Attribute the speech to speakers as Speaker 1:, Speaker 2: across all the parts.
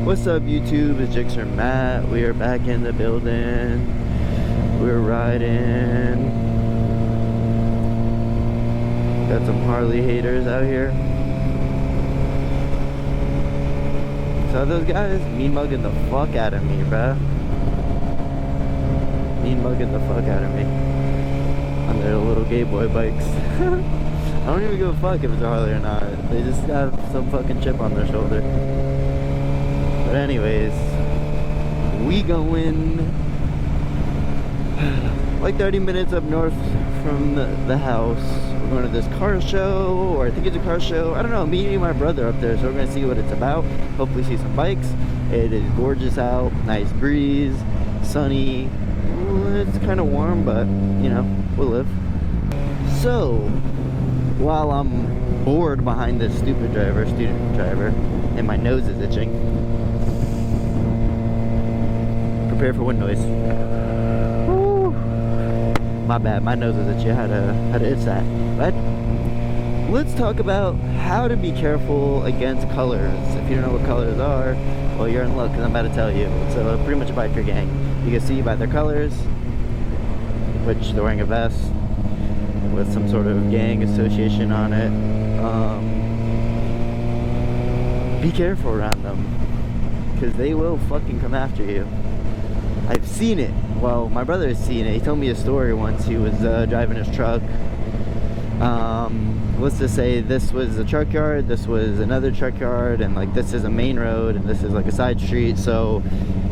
Speaker 1: What's up YouTube, it's RIX Matt. We are back in the building. We're riding. Got some Harley haters out here. So those guys mean mugging the fuck out of me, bruh. Mean mugging the fuck out of me on their little gay boy bikes. I don't even give a fuck if it's a Harley or not. They just have some fucking chip on their shoulder. But anyways, we going like 30 minutes up north from the house. We're going to this car show, or I think it's a car show. I don't know, me and my brother up there, so we're gonna see what it's about. Hopefully see some bikes. It is gorgeous out, nice breeze, sunny. It's kind of warm, but you know, we'll live. So, while I'm bored behind this student driver, and my nose is itching, prepare for wind noise. Woo. My bad, my nose is itchy. I had to itch that. But let's talk about how to be careful against colors. If you don't know what colors are, well, you're in luck, because I'm about to tell you. So pretty much a biker gang. You can see by their colors, which they're wearing a vest with some sort of gang association on it. Be careful around them, because they will fucking come after you. I've seen it. Well, my brother has seen it. He told me a story once. He was driving his truck. Let's just say this was a truck yard, this was another truck yard, and like this is a main road, and this is like a side street. So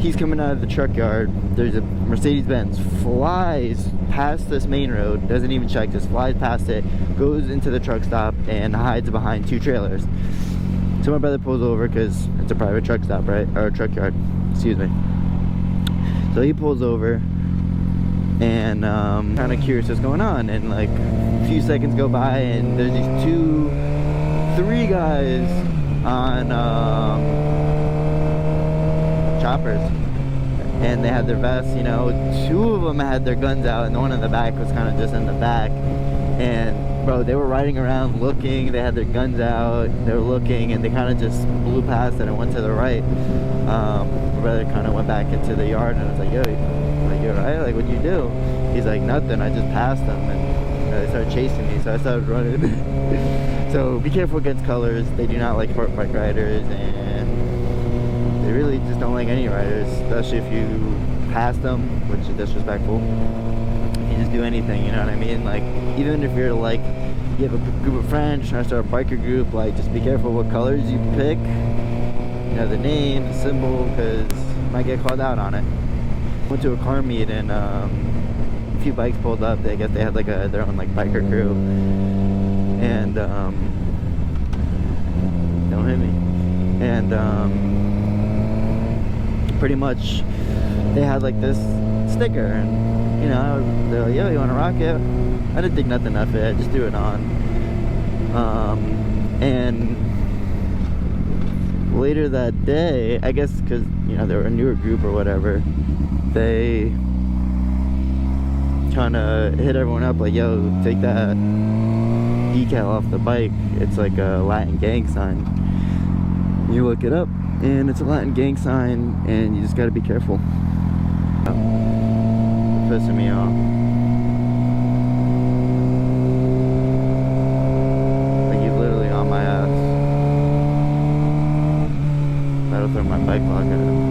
Speaker 1: he's coming out of the truck yard. There's a Mercedes-Benz, flies past this main road, doesn't even check, just flies past it, goes into the truck stop, and hides behind two trailers. So my brother pulls over because it's a private truck stop, right? Or a truck yard, excuse me. So he pulls over, and kind of curious what's going on, and like a few seconds go by, and there's these three guys on choppers, and they had their vests, you know. Two of them had their guns out, and the one in the back was kind of just in the back. And bro, they were riding around looking, they had their guns out, they were looking, and they kind of just blew past it and went to the right. My brother kind of went back into the yard, and I was like, yo, you alright? Like, what'd you do? He's like, nothing, I just passed them, and they started chasing me, so I started running. So be careful against colors. They do not like sport bike riders, and they really just don't like any riders, especially if you pass them, which is disrespectful. You just do anything, you know what I mean? Like, even if you're like, you have a group of friends trying to start a biker group, like, just be careful what colors you pick, you know, the name, the symbol, because you might get called out on it. Went to a car meet, and a few bikes pulled up. I guess they had like their own like biker crew, and don't hit me, and pretty much they had like this sticker, and you know, they're like, yo, you want to rock it? I didn't think nothing of it, I just threw it on. And later that day, I guess because, you know, they were a newer group or whatever, they kind of hit everyone up like, yo, take that decal off the bike. It's like a Latin gang sign. You look it up, and it's a Latin gang sign, and you just got to be careful. Pissing me off. Like, he's literally on my ass. That'll throw my bike lock at him.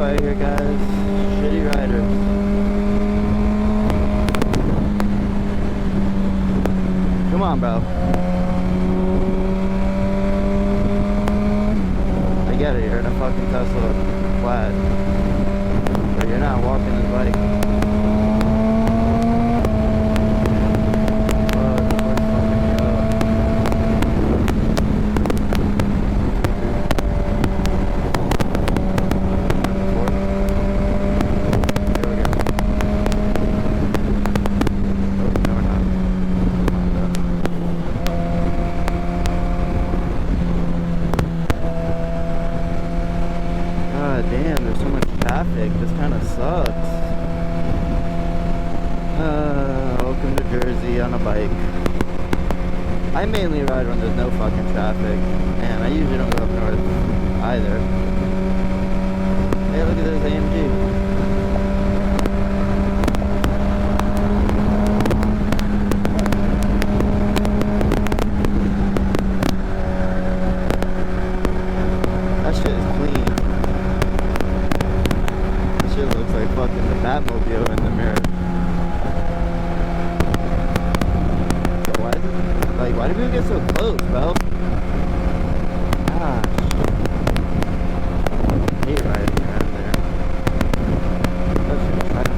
Speaker 1: Out here, guys. Shitty riders. Come on, bro. I get it, you're in a fucking Tesla flat, but you're not walking this bike. God damn, there's so much traffic. This kind of sucks. Welcome to Jersey on a bike. I mainly ride when there's no fucking traffic, and I usually don't go up north either. Hey, look at this AMG. That shit is clean. That shit looks like fucking the Batmobile in the mirror. Why do people get so close, bro? Gosh. I hate riding around there. Especially in traffic.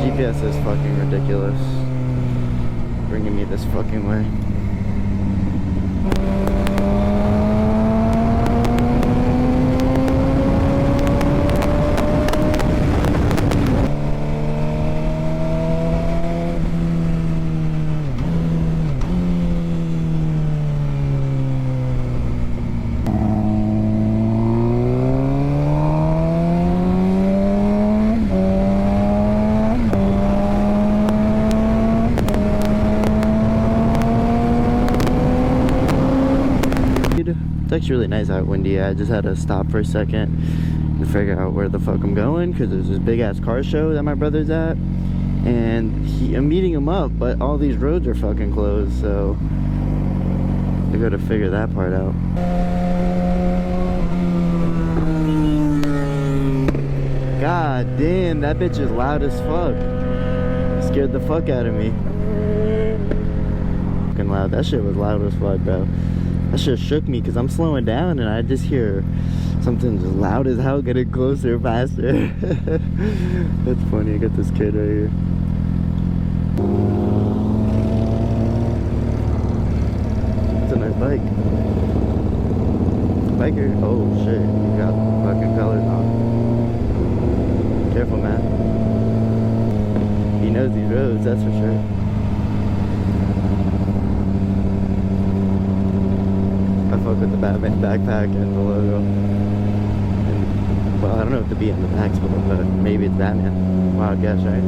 Speaker 1: GPS is fucking ridiculous. Bringing me this fucking way. It's actually really nice out, windy. I just had to stop for a second and figure out where the fuck I'm going, because there's this big ass car show that my brother's at, and I'm meeting him up, but all these roads are fucking closed, so I gotta figure that part out. God damn, that bitch is loud as fuck. It scared the fuck out of me. Fucking loud. That shit was loud as fuck, bro. That shit shook me because I'm slowing down and I just hear something just loud as hell getting closer, faster. That's funny. I got this kid right here. It's a nice bike. Biker. Oh shit. You got fucking colors on. Careful, man. He knows these roads, that's for sure. I fuck with the Batman backpack and the logo. And, well, I don't know if the B on the back's but maybe it's Batman. Wild guess, right?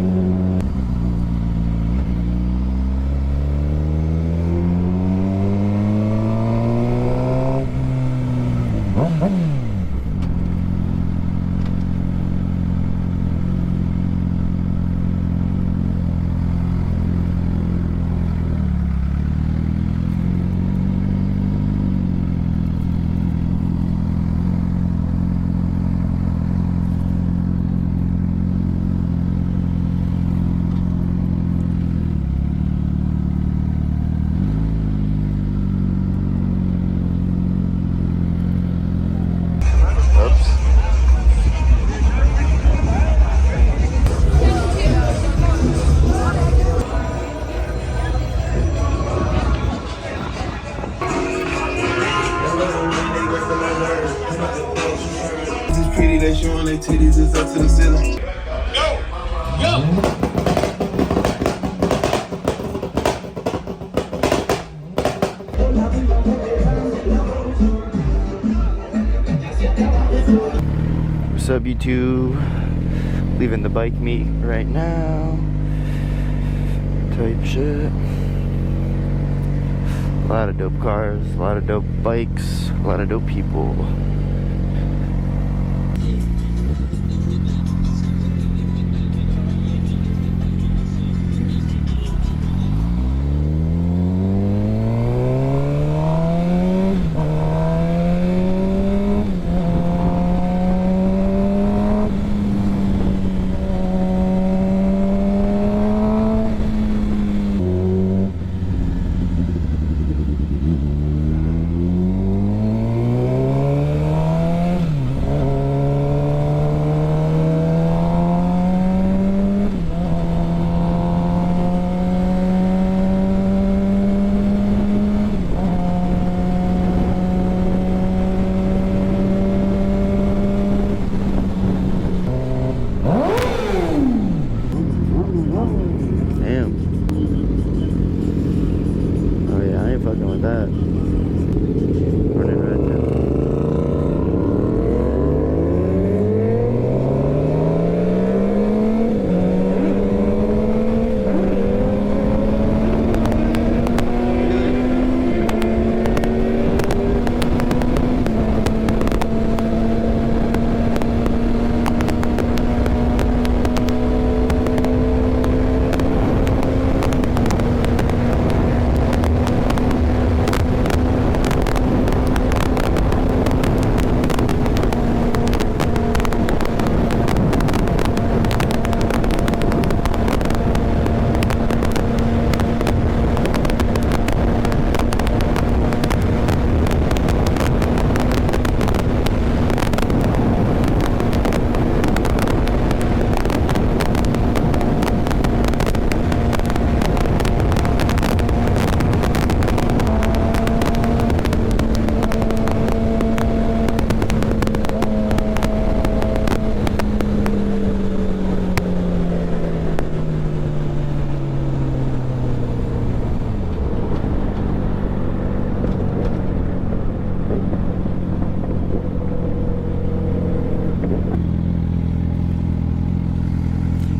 Speaker 2: They showing their titties is up to the ceiling. Go!
Speaker 1: What's up, YouTube? Leaving the bike meet right now. Type shit. A lot of dope cars, a lot of dope bikes, a lot of dope people.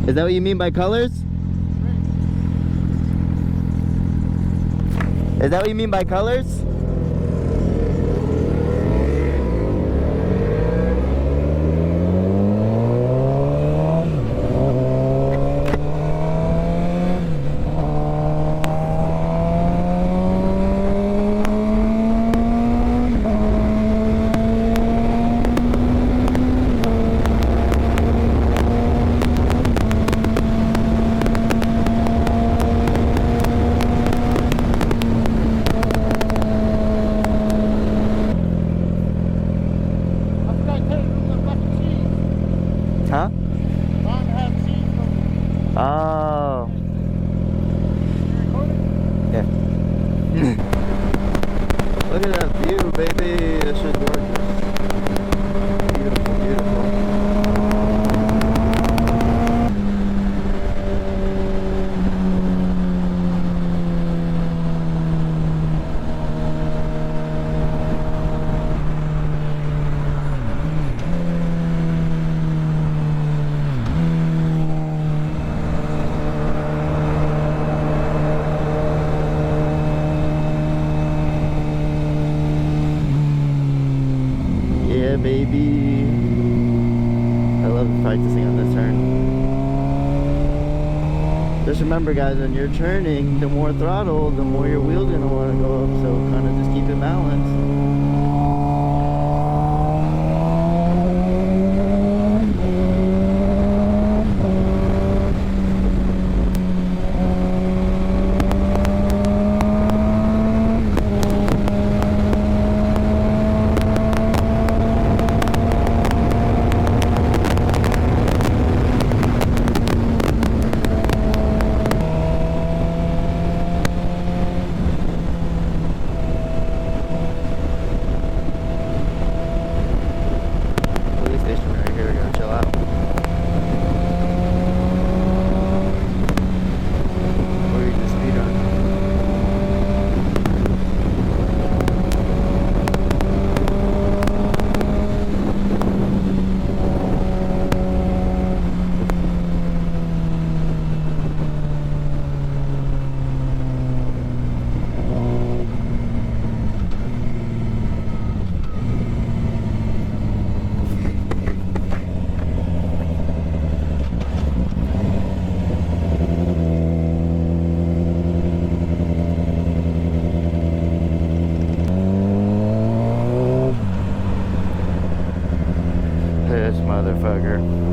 Speaker 1: Is that what you mean by colors? Is that what you mean by colors? Huh? Oh. Yeah. Look at that view, baby. This is gorgeous. Beautiful, beautiful. Yeah, baby. I love practicing on this turn. Just remember, guys, when you're turning, the more throttle, the more your wheel's gonna want to go up. So kind of just keep it balanced. This motherfucker.